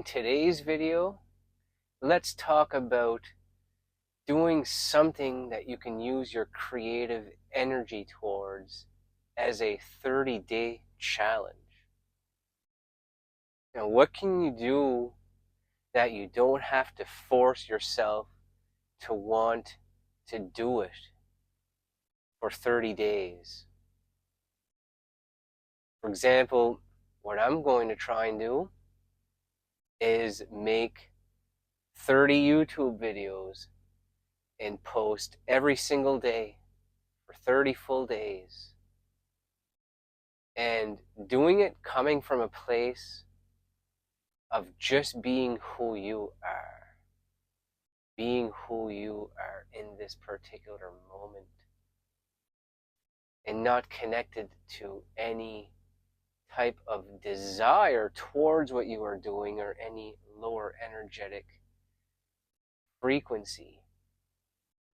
in today's video, let's talk about doing something that you can use your creative energy towards as a 30-day challenge. Now, what can you do that you don't have to force yourself to want to do it for 30 days? For example, what I'm going to try and do is make 30 YouTube videos and post every single day for 30 full days. And doing it coming from a place of just being who you are, being who you are in this particular moment, and not connected to any type of desire towards what you are doing or any lower energetic frequency.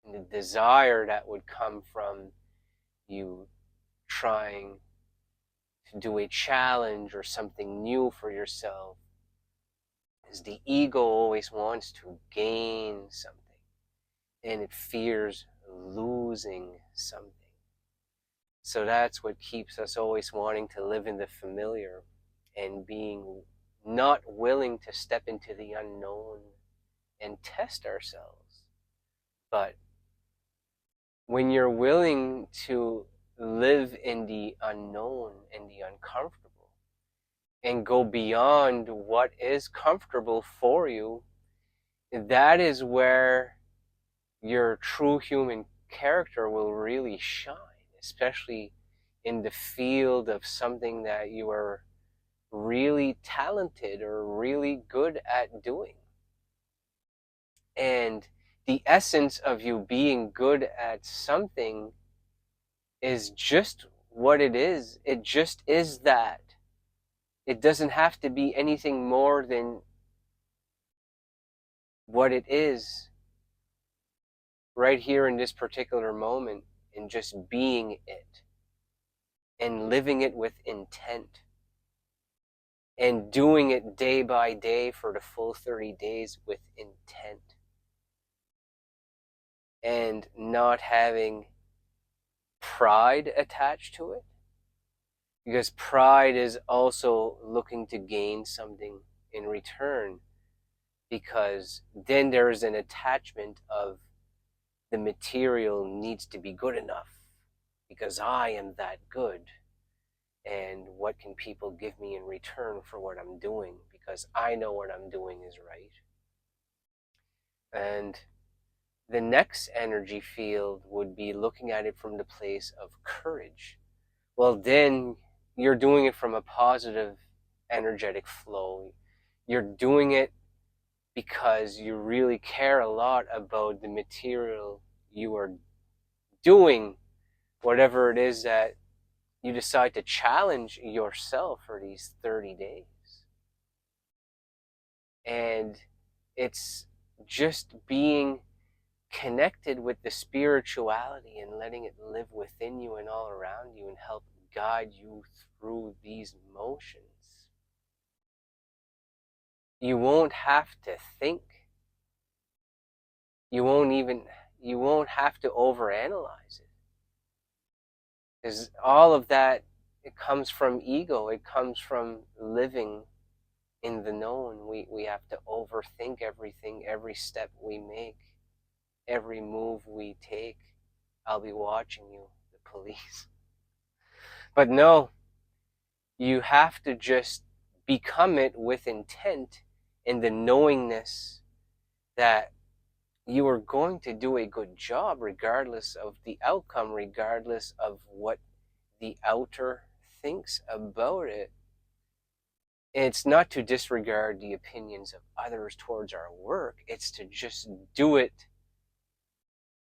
And the desire that would come from you trying to do a challenge or something new for yourself is the ego always wants to gain something and it fears losing something. So that's what keeps us always wanting to live in the familiar and being not willing to step into the unknown and test ourselves. But when you're willing to live in the unknown and the uncomfortable and go beyond what is comfortable for you, that is where your true human character will really shine, especially in the field of something that you are really talented or really good at doing. And the essence of you being good at something is just what it is. It just is that. It doesn't have to be anything more than what it is right here in this particular moment, and just being it and living it with intent and doing it day by day for the full 30 days with intent and not having pride attached to it, because pride is also looking to gain something in return, because then there is an attachment of the material needs to be good enough because I am that good, and what can people give me in return for what I'm doing, because I know what I'm doing is right. And the next energy field would be looking at it from the place of courage. Well, then you're doing it from a positive energetic flow. You're doing it because you really care a lot about the material you are doing, whatever it is that you decide to challenge yourself for these 30 days. And it's just being connected with the spirituality and letting it live within you and all around you and help guide you through these motions. You won't have to think. You won't have to overanalyze it. Because all of that, it comes from ego. It comes from living in the known. We have to overthink everything, every step we make, every move we take. I'll be watching you, the police. But no, you have to just become it with intent and the knowingness that you are going to do a good job regardless of the outcome, regardless of what the outer thinks about it. And it's not to disregard the opinions of others towards our work. It's to just do it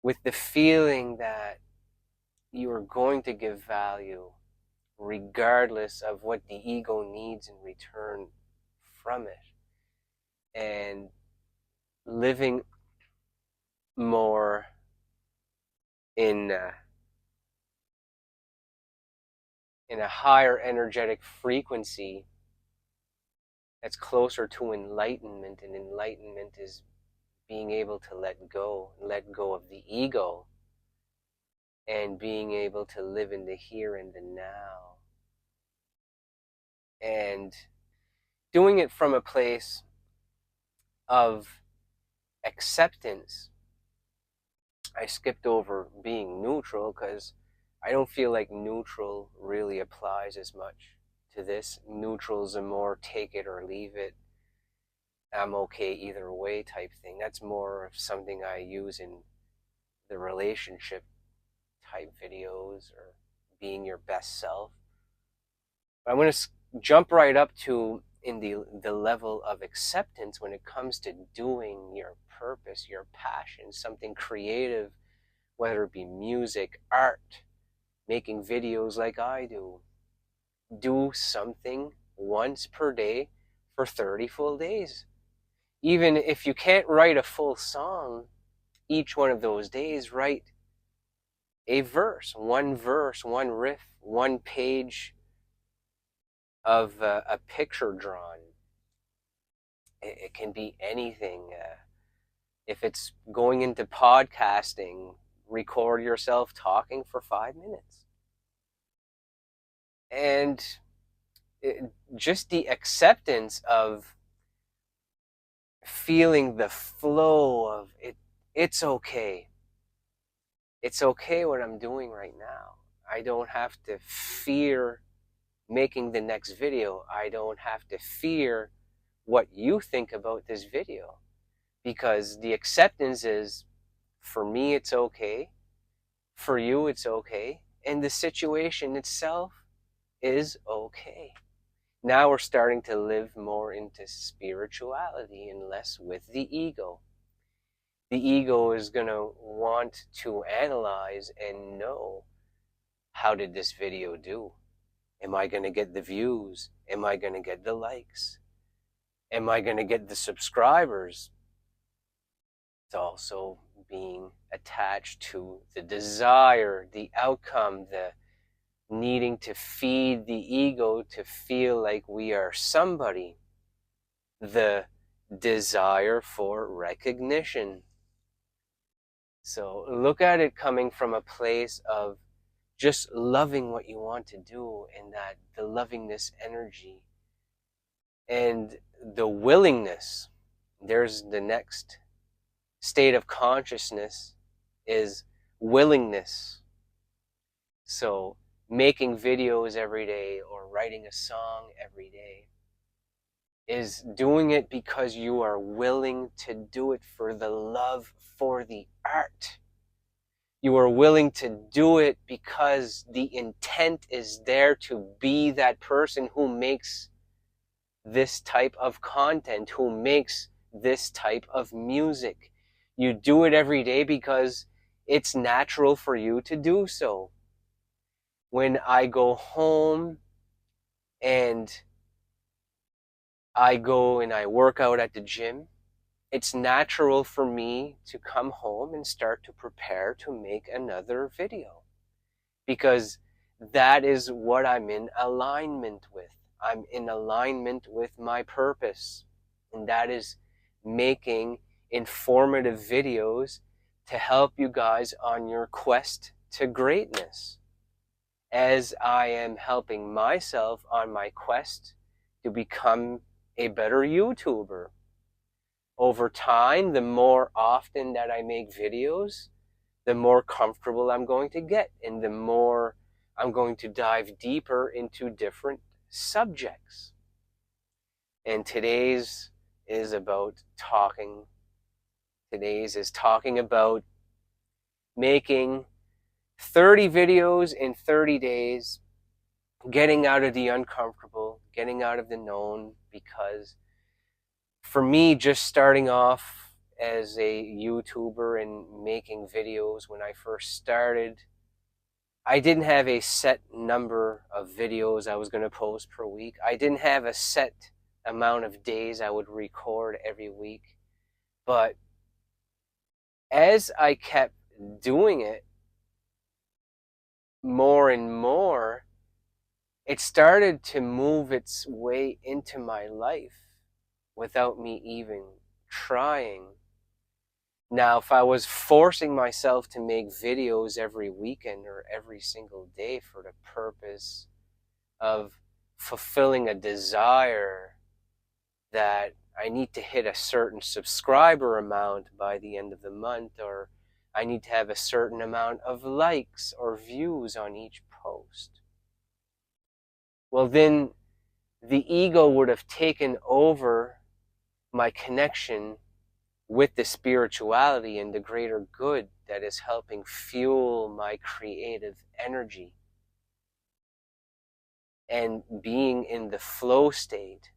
with the feeling that you are going to give value regardless of what the ego needs in return from it. And living more in a higher energetic frequency that's closer to enlightenment, and enlightenment is being able to let go of the ego, and being able to live in the here and the now, and doing it from a place of acceptance. I skipped over being neutral because I don't feel like neutral really applies as much to this. Neutral is a more take it or leave it, I'm okay either way type thing. That's more of something I use in the relationship type videos, or being your best self. But I'm going to jump right up to in the level of acceptance when it comes to doing your purpose, your passion, something creative, whether it be music, art, making videos like I do. Do something once per day for 30 full days. Even if you can't write a full song each one of those days, write a verse, one riff, one page of a picture drawn. It can be anything. If it's going into podcasting, record yourself talking for 5 minutes. And just the acceptance of feeling the flow of it. It's okay. It's okay what I'm doing right now. I don't have to fear making the next video. I don't have to fear what you think about this video, because the acceptance is, for me it's okay, for you it's okay, and the situation itself is okay. Now we're starting to live more into spirituality and less with the ego. The ego is going to want to analyze and know, how did this video do? Am I going to get the views? Am I going to get the likes? Am I going to get the subscribers? It's also being attached to the desire, the outcome, the needing to feed the ego to feel like we are somebody, the desire for recognition. So look at it coming from a place of just loving what you want to do, and that the lovingness energy and the willingness. There's the next state of consciousness, is willingness. So making videos every day or writing a song every day is doing it because you are willing to do it for the love for the art. You are willing to do it because the intent is there to be that person who makes this type of content, who makes this type of music. You do it every day because it's natural for you to do so. When I go home and I go and I work out at the gym, it's natural for me to come home and start to prepare to make another video, because that is what I'm in alignment with. I'm in alignment with my purpose, and that is making informative videos to help you guys on your quest to greatness, as I am helping myself on my quest to become a better YouTuber. Over time, the more often that I make videos, the more comfortable I'm going to get, and the more I'm going to dive deeper into different subjects. And today's is about talking. Today's is talking about making 30 videos in 30 days, getting out of the uncomfortable, getting out of the known, because for me, just starting off as a YouTuber and making videos, when I first started, I didn't have a set number of videos I was going to post per week. I didn't have a set amount of days I would record every week. But as I kept doing it more and more, it started to move its way into my life. without me even trying. Now, if I was forcing myself to make videos every weekend or every single day for the purpose of fulfilling a desire that I need to hit a certain subscriber amount by the end of the month, or I need to have a certain amount of likes or views on each post, well, then the ego would have taken over my connection with the spirituality and the greater good that is helping fuel my creative energy and being in the flow state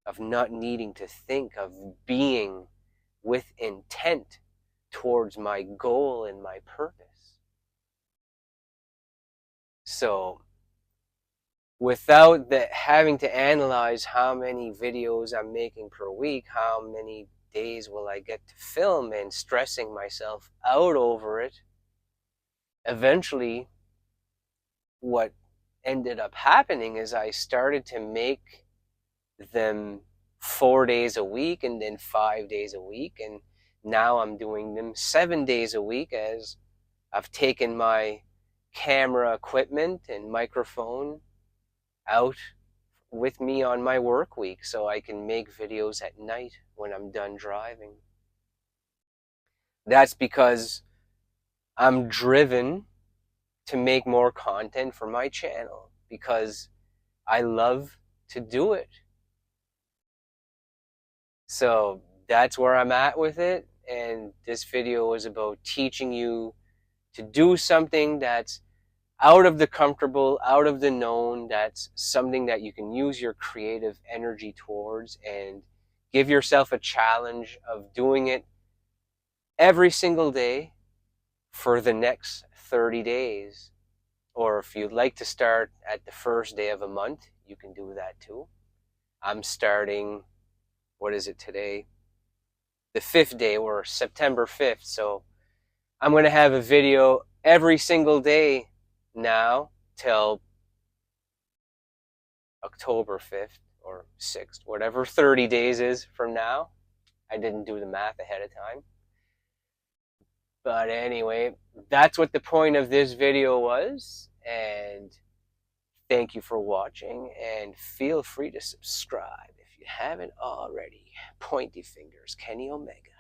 of not needing to think, of being with intent towards my goal and my purpose. So without having to analyze how many videos I'm making per week, how many days will I get to film, and stressing myself out over it, eventually what ended up happening is I started to make them 4 days a week and then 5 days a week, and now I'm doing them 7 days a week, as I've taken my camera equipment and microphone out with me on my work week so I can make videos at night when I'm done driving. That's because I'm driven to make more content for my channel because I love to do it. So that's where I'm at with it, and this video was about teaching you to do something that's out of the comfortable, out of the known, that's something that you can use your creative energy towards, and give yourself a challenge of doing it every single day for the next 30 days. Or if you'd like to start at the first day of a month, you can do that too. I'm starting, what is it today? The 5th day, or September 5th. So I'm going to have a video every single day now till October 5th or 6th, whatever 30 days is from now. I didn't do the math ahead of time. But anyway, that's what the point of this video was. And thank you for watching. And feel free to subscribe if you haven't already. Pointy fingers, Kenny Omega.